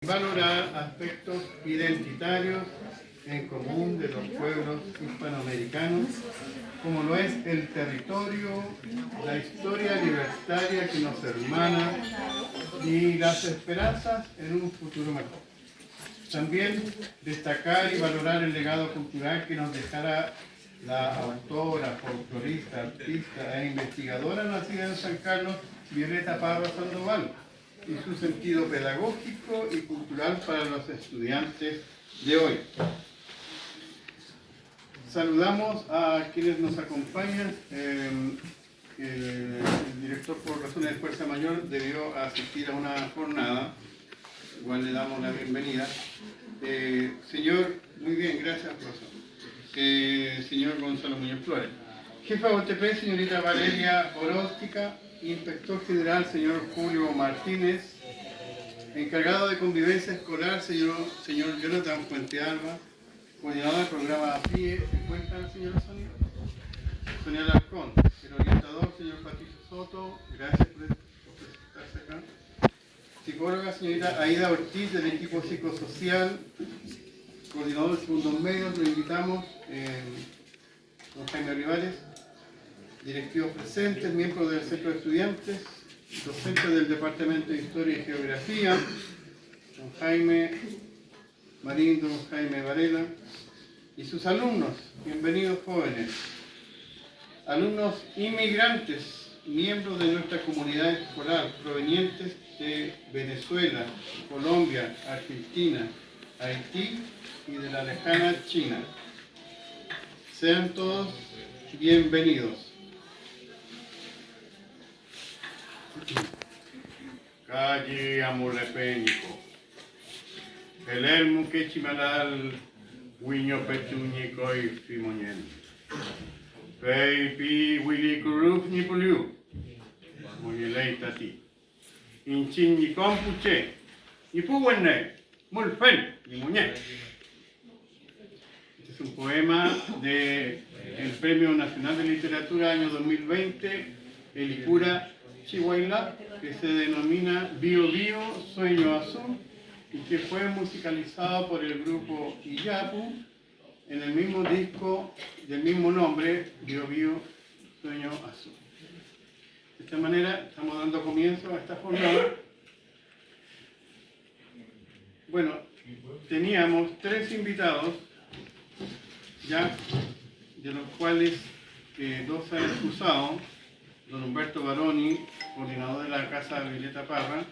valorar aspectos identitarios en común de los pueblos hispanoamericanos, como lo es el territorio, la historia libertaria que nos hermana y las esperanzas en un futuro mejor. También destacar y valorar el legado cultural que nos dejará la autora, folclorista, artista e investigadora nacida en San Carlos, Violeta Parra Sandoval, y su sentido pedagógico y cultural para los estudiantes de hoy. Saludamos a quienes nos acompañan. El director, por razones de fuerza mayor, debió asistir a una jornada. Igual le damos la bienvenida. Señor, muy bien, gracias, profesor. Señor Gonzalo Muñoz Flores. Jefa de OTP, señorita Valeria Oróstica. Inspector general, señor Julio Martínez. Encargado de convivencia escolar, señor Jonathan Puente Alba. Coordinador del programa APIE. ¿Se encuentra el señor Sonia? Sonia Larcón. El orientador, señor Patricio Soto. Gracias por estarse acá. Psicóloga, señorita Aida Ortiz, del equipo psicosocial. Coordinador de segundos medios, lo invitamos. Don Jaime Rivales. Directivos presentes, miembros del Centro de Estudiantes, docentes del Departamento de Historia y Geografía, don Jaime Marín, don Jaime Varela, y sus alumnos, bienvenidos jóvenes, alumnos inmigrantes, miembros de nuestra comunidad escolar, provenientes de Venezuela, Colombia, Argentina, Haití y de la lejana China. Sean todos bienvenidos. Calle Amolepénico, Pelermu Quechimalal, Huiño Pechuñico y Fimoñen, Peipi Willy Curuf Nipuliu, Moñelei Tati, Inchin ni Compuche, ni Puwenne, Mulfen ni Muñe. Este es un poema del Premio Nacional de Literatura año 2020, el Icura Chihuahua, que se denomina Bio Bio, Sueño Azul, y que fue musicalizado por el grupo Iyapu en el mismo disco del mismo nombre, Bio Bio, Sueño Azul. De esta manera estamos dando comienzo a esta jornada. Bueno, teníamos 3 invitados, ya, de los cuales 2 se han excusado. Don Humberto Baroni, coordinador de la Casa Violeta Parra,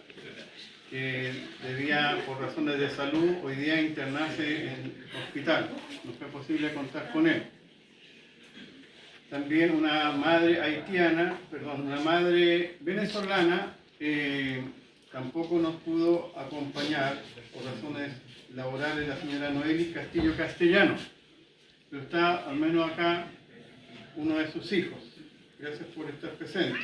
que debía, por razones de salud, hoy día internarse en el hospital. No fue posible contar con él. También una madre una madre venezolana, tampoco nos pudo acompañar por razones laborales, la señora Noeli Castillo Castellanos. Pero está, al menos acá, uno de sus hijos. Gracias por estar presente.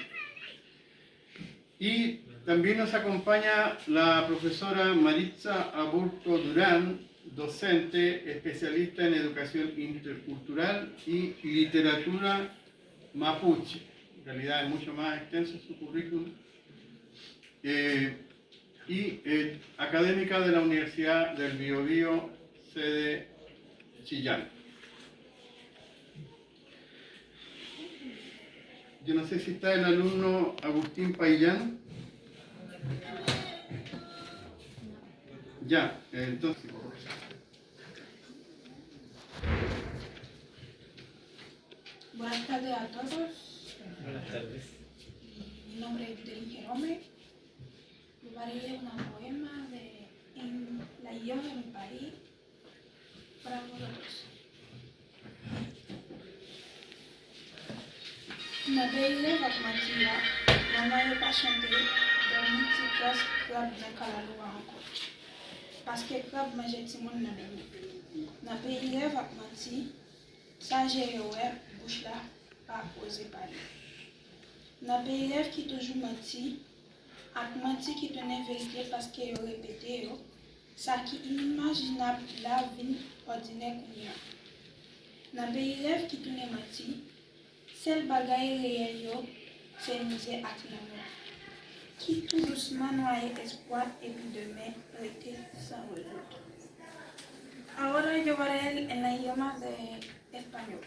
Y también nos acompaña la profesora Maritza Aburto Durán, docente especialista en educación intercultural y literatura mapuche. En realidad es mucho más extenso su currículum. Y académica de la Universidad del Biobío, sede Chillán. Yo no sé si está el alumno Agustín Paillán. Ya, entonces. Buenas tardes a todos. Buenas tardes. Mi nombre es Delin Jerome. Yo voy a leer un poema en la idioma de mi país para vosotros. Nabeile Vakmatia, maman n'a pas chanté dans une petite classe club dans Kalalou encore. Parce que club mangeait tout le monde n'a béni. Nabeile Vakmati, ça j'ai bouche là, pas osé parler. Nabeile qui toujours menti, ak menti qui tenait vérité parce qu'il répété, ça qui inimaginable la vie ordinaire qu'on y a. Nabeile qui tenait menti, celle bagaille réelle, c'est misère ak la mort. Qui tout doucement noyait espoir et puis demain était leer en el idioma de español.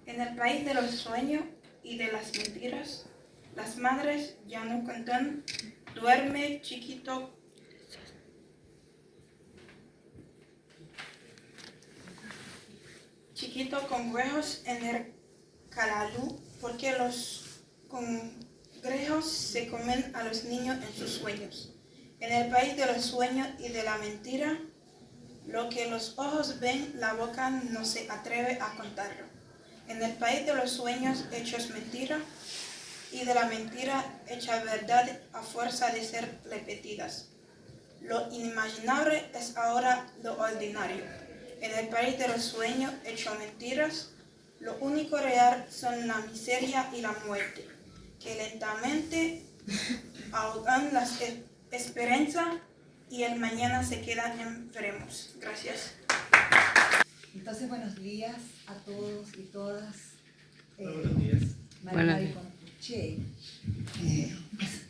En el país de los sueños y de las mentiras, las madres ya no cantan, duerme chiquito con huevos en el calalú, porque los conejos se comen a los niños en sus sueños. En el país de los sueños y de la mentira, lo que los ojos ven, la boca no se atreve a contarlo. En el país de los sueños hechos mentira y de la mentira hecha verdad a fuerza de ser repetidas. Lo inimaginable es ahora lo ordinario. En el país de los sueños hechos mentiras, lo único real son la miseria y la muerte, que lentamente ahogan las esperanzas y el mañana se quedan enfermos. Gracias. Entonces, buenos días a todos y todas. Buenos días. Buenos días.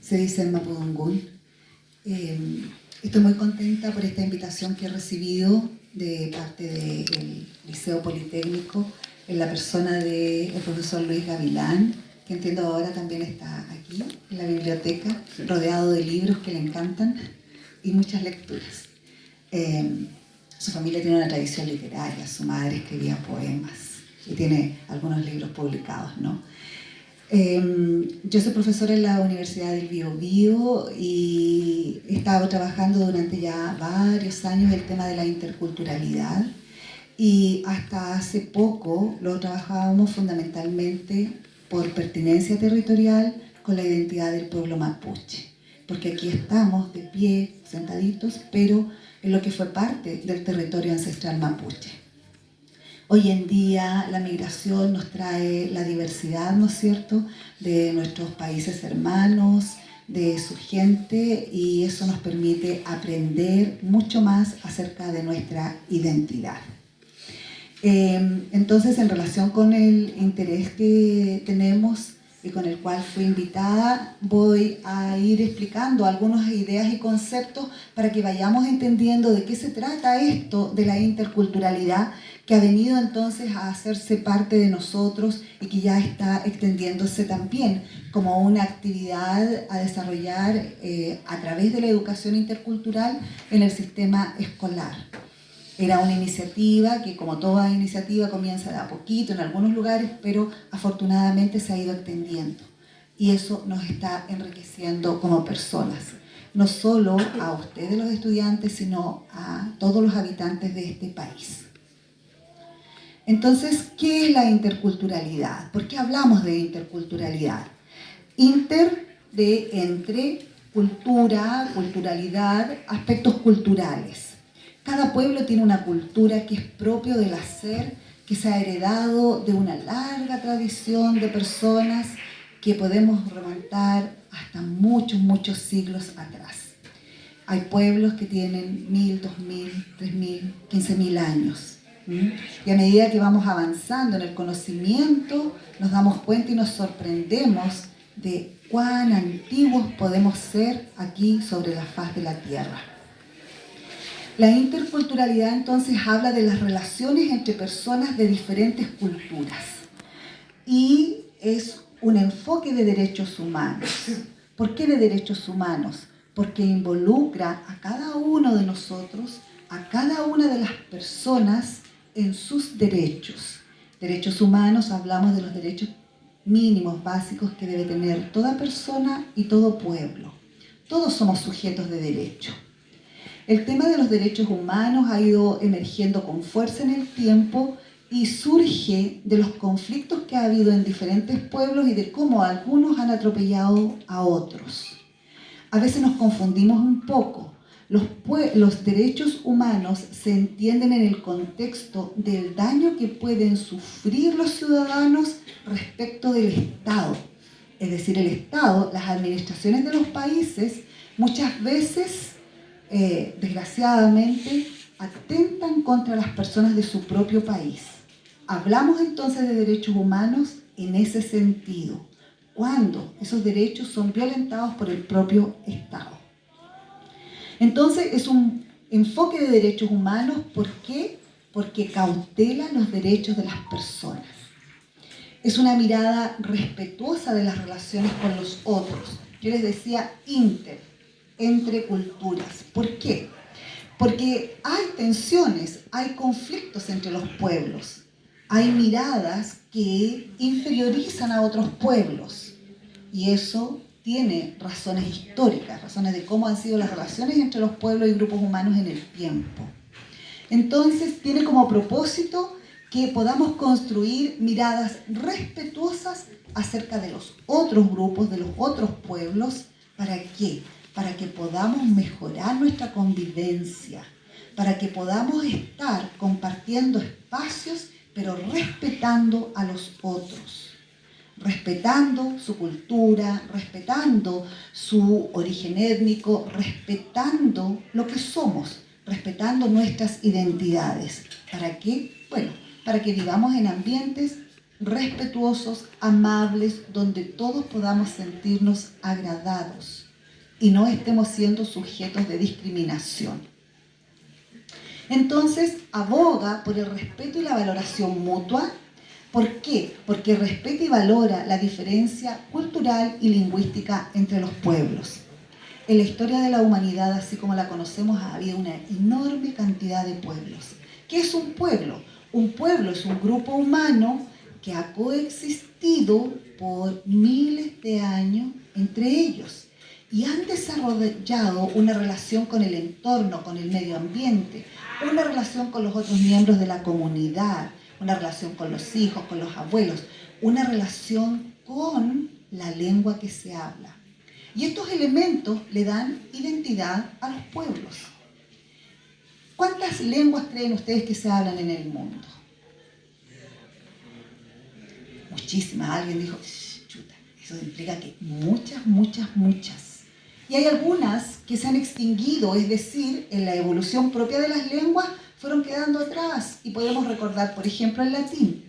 Se dice en Mapudungún. Estoy muy contenta por esta invitación que he recibido de parte del Liceo Politécnico en la persona del profesor Luis Gavilán, que entiendo ahora también está aquí en la biblioteca, rodeado de libros que le encantan y muchas lecturas. Su familia tiene una tradición literaria, su madre escribía poemas y tiene algunos libros publicados, ¿no? Yo soy profesora en la Universidad del Biobío y he estado trabajando durante ya varios años el tema de la interculturalidad, y hasta hace poco lo trabajábamos fundamentalmente por pertenencia territorial con la identidad del pueblo mapuche, porque aquí estamos de pie, sentaditos, pero en lo que fue parte del territorio ancestral mapuche. Hoy en día la migración nos trae la diversidad, ¿no es cierto?, de nuestros países hermanos, de su gente, y eso nos permite aprender mucho más acerca de nuestra identidad. Entonces, en relación con el interés que tenemos y con el cual fui invitada, voy a ir explicando algunas ideas y conceptos para que vayamos entendiendo de qué se trata esto de la interculturalidad, que ha venido entonces a hacerse parte de nosotros y que ya está extendiéndose también como una actividad a desarrollar a través de la educación intercultural en el sistema escolar. Era una iniciativa que, como toda iniciativa, comienza de a poquito en algunos lugares, pero afortunadamente se ha ido extendiendo. Y eso nos está enriqueciendo como personas. No solo a ustedes los estudiantes, sino a todos los habitantes de este país. Entonces, ¿qué es la interculturalidad? ¿Por qué hablamos de interculturalidad? Inter, de entre, cultura, culturalidad, aspectos culturales. Cada pueblo tiene una cultura que es propio del hacer, que se ha heredado de una larga tradición de personas que podemos remontar hasta muchos, muchos siglos atrás. Hay pueblos que tienen 1000, 2000, 3000, 15000 años. Y a medida que vamos avanzando en el conocimiento, nos damos cuenta y nos sorprendemos de cuán antiguos podemos ser aquí sobre la faz de la tierra. La interculturalidad entonces habla de las relaciones entre personas de diferentes culturas y es un enfoque de derechos humanos. ¿Por qué de derechos humanos? Porque involucra a cada uno de nosotros, a cada una de las personas en sus derechos. Derechos humanos, hablamos de los derechos mínimos, básicos que debe tener toda persona y todo pueblo. Todos somos sujetos de derecho. El tema de los derechos humanos ha ido emergiendo con fuerza en el tiempo y surge de los conflictos que ha habido en diferentes pueblos y de cómo algunos han atropellado a otros. A veces nos confundimos un poco. Los derechos humanos se entienden en el contexto del daño que pueden sufrir los ciudadanos respecto del Estado. Es decir, el Estado, las administraciones de los países, muchas veces desgraciadamente, atentan contra las personas de su propio país. Hablamos entonces de derechos humanos en ese sentido, cuando esos derechos son violentados por el propio Estado. Entonces es un enfoque de derechos humanos. ¿Por qué? Porque cautela los derechos de las personas. Es una mirada respetuosa de las relaciones con los otros. Yo les decía entre culturas. ¿Por qué? Porque hay tensiones, hay conflictos entre los pueblos. Hay miradas que inferiorizan a otros pueblos. Y eso tiene razones históricas, razones de cómo han sido las relaciones entre los pueblos y grupos humanos en el tiempo. Entonces, tiene como propósito que podamos construir miradas respetuosas acerca de los otros grupos, de los otros pueblos. ¿Para qué? Para que podamos mejorar nuestra convivencia, para que podamos estar compartiendo espacios, pero respetando a los otros, respetando su cultura, respetando su origen étnico, respetando lo que somos, respetando nuestras identidades. ¿Para qué? Bueno, para que vivamos en ambientes respetuosos, amables, donde todos podamos sentirnos agradados y no estemos siendo sujetos de discriminación. Entonces, aboga por el respeto y la valoración mutua. ¿Por qué? Porque respeta y valora la diferencia cultural y lingüística entre los pueblos. En la historia de la humanidad, así como la conocemos, ha habido una enorme cantidad de pueblos. ¿Qué es un pueblo? Un pueblo es un grupo humano que ha coexistido por miles de años entre ellos y han desarrollado una relación con el entorno, con el medio ambiente, una relación con los otros miembros de la comunidad, una relación con los hijos, con los abuelos, una relación con la lengua que se habla. Y estos elementos le dan identidad a los pueblos. ¿Cuántas lenguas creen ustedes que se hablan en el mundo? Muchísimas. Alguien dijo, chuta, eso implica que muchas. Y hay algunas que se han extinguido, es decir, en la evolución propia de las lenguas fueron quedando atrás. Y podemos recordar, por ejemplo, el latín.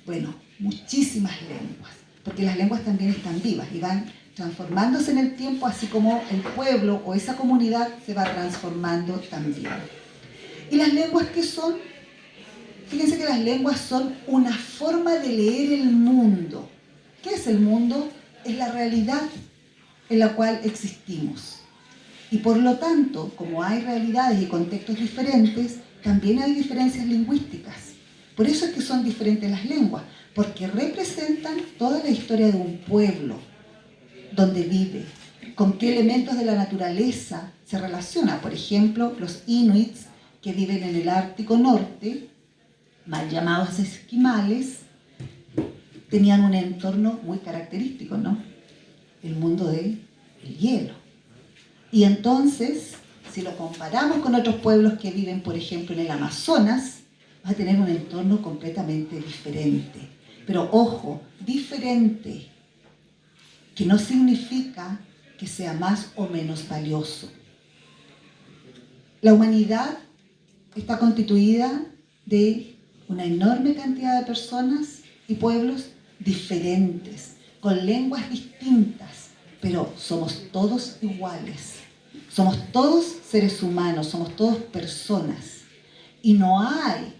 Bueno, muchísimas lenguas, porque las lenguas también están vivas y van transformándose en el tiempo, así como el pueblo o esa comunidad se va transformando también. ¿Y las lenguas qué son? Fíjense que las lenguas son una forma de leer el mundo. ¿Qué es el mundo? Es la realidad en la cual existimos. Y por lo tanto, como hay realidades y contextos diferentes, también hay diferencias lingüísticas. Por eso es que son diferentes las lenguas, porque representan toda la historia de un pueblo, donde vive, con qué elementos de la naturaleza se relaciona. Por ejemplo, los inuits, que viven en el Ártico Norte, mal llamados esquimales, tenían un entorno muy característico, ¿no? El mundo del hielo. Y entonces, si lo comparamos con otros pueblos que viven, por ejemplo, en el Amazonas, va a tener un entorno completamente diferente. Pero ojo, diferente, que no significa que sea más o menos valioso. La humanidad está constituida de una enorme cantidad de personas y pueblos diferentes, con lenguas distintas, pero somos todos iguales. Somos todos seres humanos, somos todos personas. Y no hay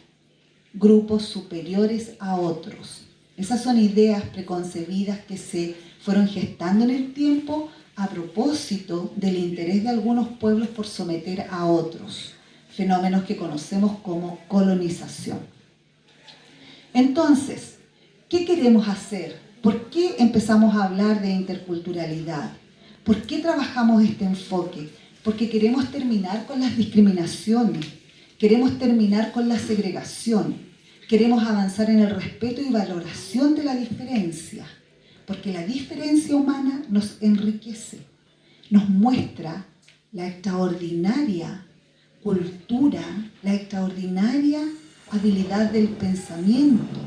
grupos superiores a otros. Esas son ideas preconcebidas que se fueron gestando en el tiempo a propósito del interés de algunos pueblos por someter a otros, fenómenos que conocemos como colonización. Entonces, ¿qué queremos hacer? ¿Por qué empezamos a hablar de interculturalidad? ¿Por qué trabajamos este enfoque? Porque queremos terminar con las discriminaciones, queremos terminar con la segregación, queremos avanzar en el respeto y valoración de la diferencia, porque la diferencia humana nos enriquece, nos muestra la extraordinaria cultura, la extraordinaria habilidad del pensamiento,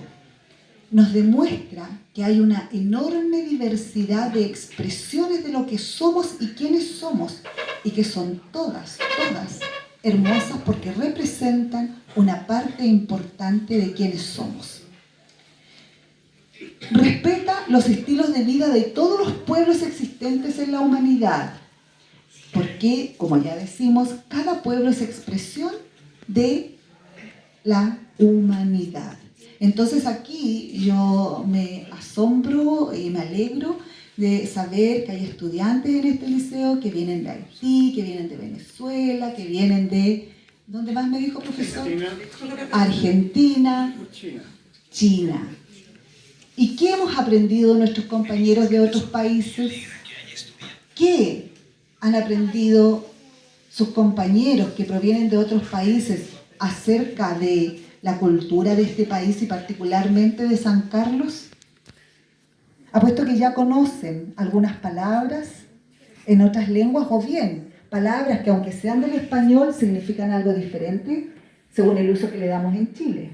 nos demuestra que hay una enorme diversidad de expresiones de lo que somos y quiénes somos, y que son todas hermosas porque representan una parte importante de quiénes somos. Respeta los estilos de vida de todos los pueblos existentes en la humanidad. porque, como ya decimos, cada pueblo es expresión de la humanidad. Entonces aquí yo me asombro y me alegro de saber que hay estudiantes en este liceo que vienen de Haití, que vienen de Venezuela, que vienen de... ¿Dónde más me dijo, profesor? Argentina, China. ¿Y qué hemos aprendido de nuestros compañeros de otros países? ¿Qué han aprendido sus compañeros que provienen de otros países acerca de la cultura de este país y particularmente de San Carlos? Apuesto que ya conocen algunas palabras en otras lenguas o bien palabras que aunque sean del español significan algo diferente según el uso que le damos en Chile.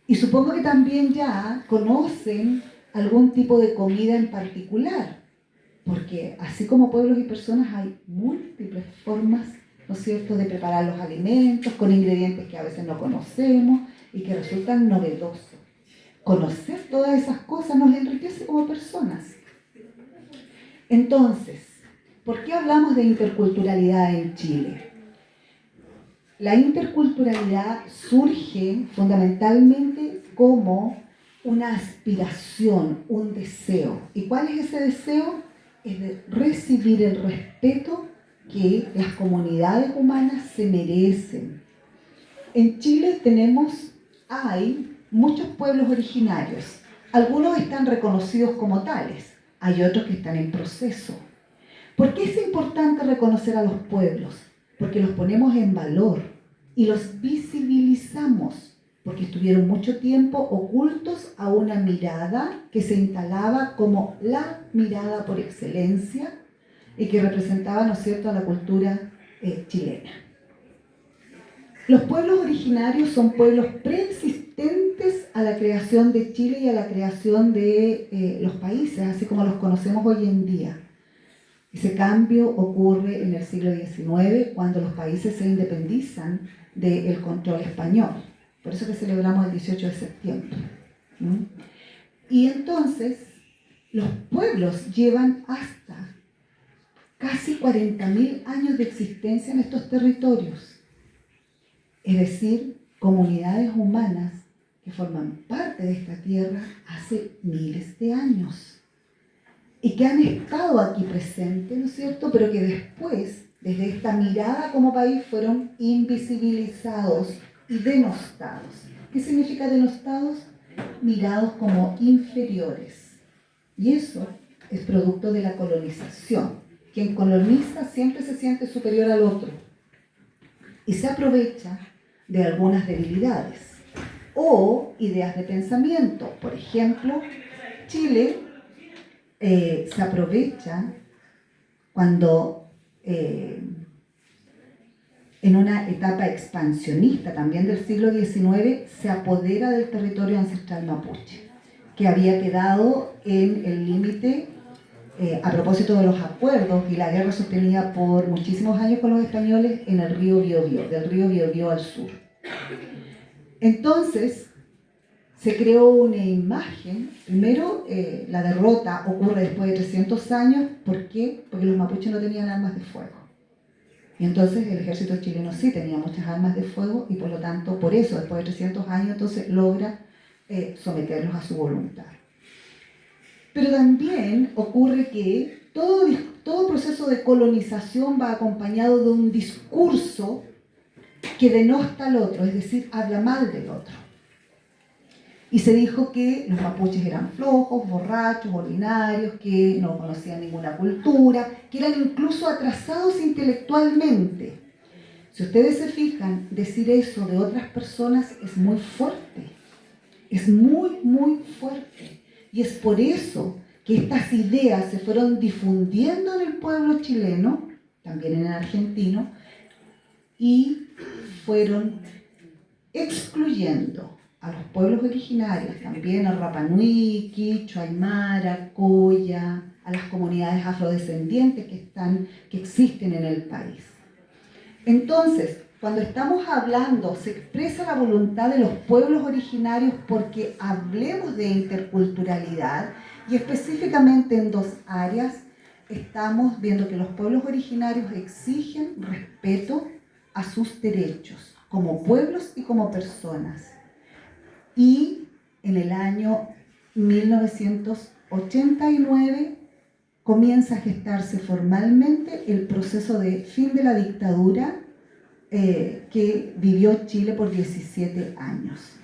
Y supongo que también ya conocen algún tipo de comida en particular, porque así como pueblos y personas hay múltiples formas, ¿no es cierto?, de preparar los alimentos con ingredientes que a veces no conocemos y que resultan novedosos. Conocer todas esas cosas nos enriquece como personas. Entonces, ¿por qué hablamos de interculturalidad en Chile? La interculturalidad surge fundamentalmente como una aspiración, un deseo. ¿Y cuál es ese deseo? Es de recibir el respeto que las comunidades humanas se merecen. En Chile hay muchos pueblos originarios. Algunos están reconocidos como tales, hay otros que están en proceso. ¿Por qué es importante reconocer a los pueblos? Porque los ponemos en valor y los visibilizamos, porque estuvieron mucho tiempo ocultos a una mirada que se instalaba como la mirada por excelencia y que representaba, ¿no es cierto?, a la cultura chilena. Los pueblos originarios son pueblos preexistentes a la creación de Chile y a la creación de los países, así como los conocemos hoy en día. Ese cambio ocurre en el siglo XIX, cuando los países se independizan del control español. Por eso que celebramos el 18 de septiembre. Y entonces, los pueblos llevan hasta casi 40.000 años de existencia en estos territorios. Es decir, comunidades humanas que forman parte de esta tierra hace miles de años y que han estado aquí presentes, ¿no es cierto?, pero que después, desde esta mirada como país, fueron invisibilizados y denostados. ¿Qué significa denostados? Mirados como inferiores. Y eso es producto de la colonización. Quien coloniza siempre se siente superior al otro y se aprovecha de algunas debilidades o ideas de pensamiento. Por ejemplo, Chile se aprovecha cuando en una etapa expansionista también del siglo XIX se apodera del territorio ancestral mapuche, que había quedado en el límite a propósito de los acuerdos y la guerra sostenida por muchísimos años con los españoles en el río Biobío, del río Biobío al sur. Entonces, se creó una imagen. Primero, la derrota ocurre después de 300 años. ¿Por qué? Porque los mapuches no tenían armas de fuego. Y entonces el ejército chileno sí tenía muchas armas de fuego y por lo tanto, por eso, después de 300 años, entonces logra someterlos a su voluntad. Pero también ocurre que todo proceso de colonización va acompañado de un discurso que denosta al otro, es decir, habla mal del otro. Y se dijo que los mapuches eran flojos, borrachos, ordinarios, que no conocían ninguna cultura, que eran incluso atrasados intelectualmente. Si ustedes se fijan, decir eso de otras personas es muy fuerte. Es muy, muy fuerte. Y es por eso que estas ideas se fueron difundiendo en el pueblo chileno, también en el argentino, y fueron excluyendo a los pueblos originarios, también a Rapa Nui, Quichua, Aymara, Coya, a las comunidades afrodescendientes que existen en el país. Entonces, cuando estamos hablando, se expresa la voluntad de los pueblos originarios porque hablemos de interculturalidad y específicamente en dos áreas, estamos viendo que los pueblos originarios exigen respeto a sus derechos como pueblos y como personas. Y en el año 1989 comienza a gestarse formalmente el proceso de fin de la dictadura que vivió Chile por 17 años.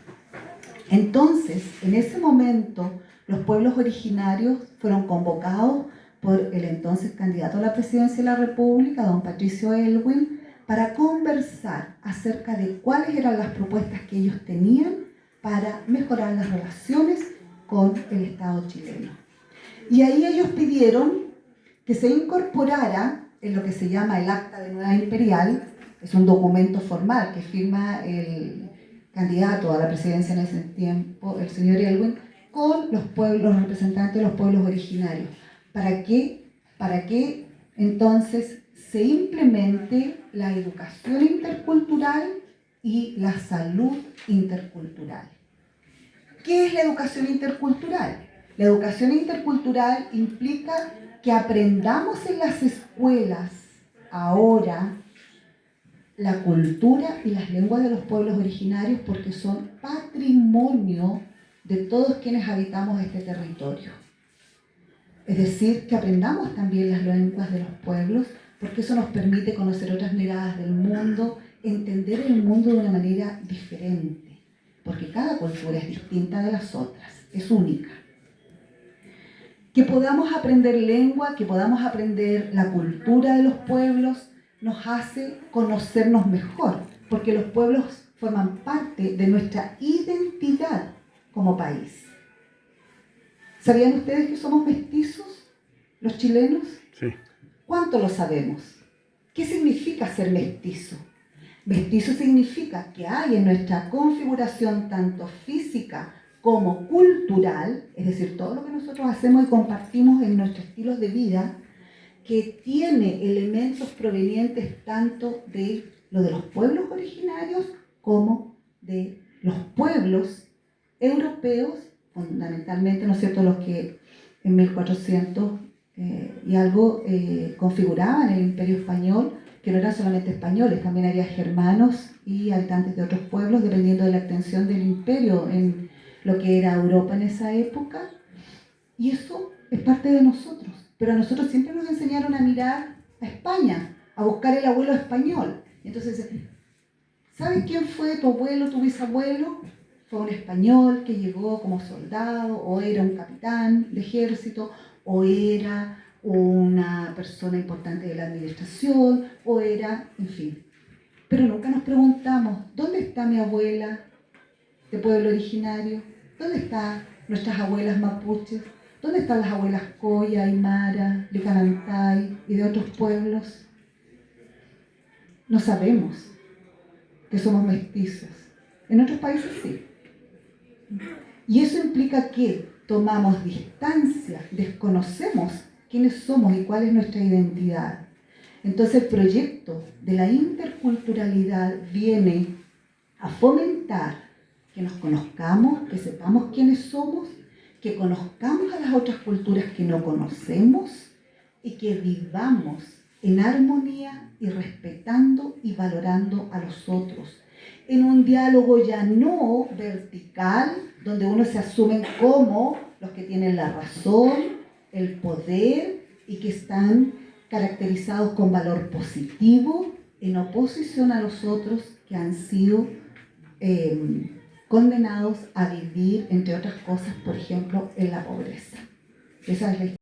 Entonces, en ese momento, los pueblos originarios fueron convocados por el entonces candidato a la presidencia de la República, don Patricio Aylwin, para conversar acerca de cuáles eran las propuestas que ellos tenían para mejorar las relaciones con el Estado chileno. Y ahí ellos pidieron que se incorporara en lo que se llama el Acta de Nueva Imperial, es un documento formal que firma el candidato a la presidencia en ese tiempo, el señor Aylwin, con los representantes de los pueblos originarios. ¿Para qué? Para que entonces se implemente la educación intercultural y la salud intercultural. ¿Qué es la educación intercultural? La educación intercultural implica que aprendamos en las escuelas ahora la cultura y las lenguas de los pueblos originarios porque son patrimonio de todos quienes habitamos este territorio. Es decir, que aprendamos también las lenguas de los pueblos porque eso nos permite conocer otras miradas del mundo, entender el mundo de una manera diferente, porque cada cultura es distinta de las otras, es única. Que podamos aprender lengua, que podamos aprender la cultura de los pueblos, nos hace conocernos mejor, porque los pueblos forman parte de nuestra identidad como país. ¿Sabían ustedes que somos mestizos, los chilenos? Sí. ¿Cuánto lo sabemos? ¿Qué significa ser mestizo? Mestizo significa que hay en nuestra configuración tanto física como cultural, es decir, todo lo que nosotros hacemos y compartimos en nuestros estilos de vida, que tiene elementos provenientes tanto de lo de los pueblos originarios como de los pueblos europeos, fundamentalmente, ¿no es cierto?, los que en 1400 y algo configuraban el Imperio Español, que no eran solamente españoles, también había germanos y habitantes de otros pueblos, dependiendo de la extensión del imperio en lo que era Europa en esa época, y eso es parte de nosotros. Pero a nosotros siempre nos enseñaron a mirar a España, a buscar el abuelo español. Entonces, ¿sabes quién fue tu abuelo, tu bisabuelo? Fue un español que llegó como soldado, o era un capitán de ejército, o era una persona importante de la administración, o era, en fin. Pero nunca nos preguntamos, ¿dónde está mi abuela de pueblo originario? ¿Dónde están nuestras abuelas mapuches? ¿Dónde están las abuelas Coya, Aymara, Licanantay y de otros pueblos? No sabemos que somos mestizos. En otros países sí. Y eso implica que tomamos distancia, desconocemos quiénes somos y cuál es nuestra identidad. Entonces el proyecto de la interculturalidad viene a fomentar que nos conozcamos, que sepamos quiénes somos, que conozcamos a las otras culturas que no conocemos y que vivamos en armonía y respetando y valorando a los otros. En un diálogo ya no vertical, donde uno se asume como los que tienen la razón, el poder y que están caracterizados con valor positivo en oposición a los otros que han sido condenados a vivir, entre otras cosas, por ejemplo, en la pobreza. Esa es la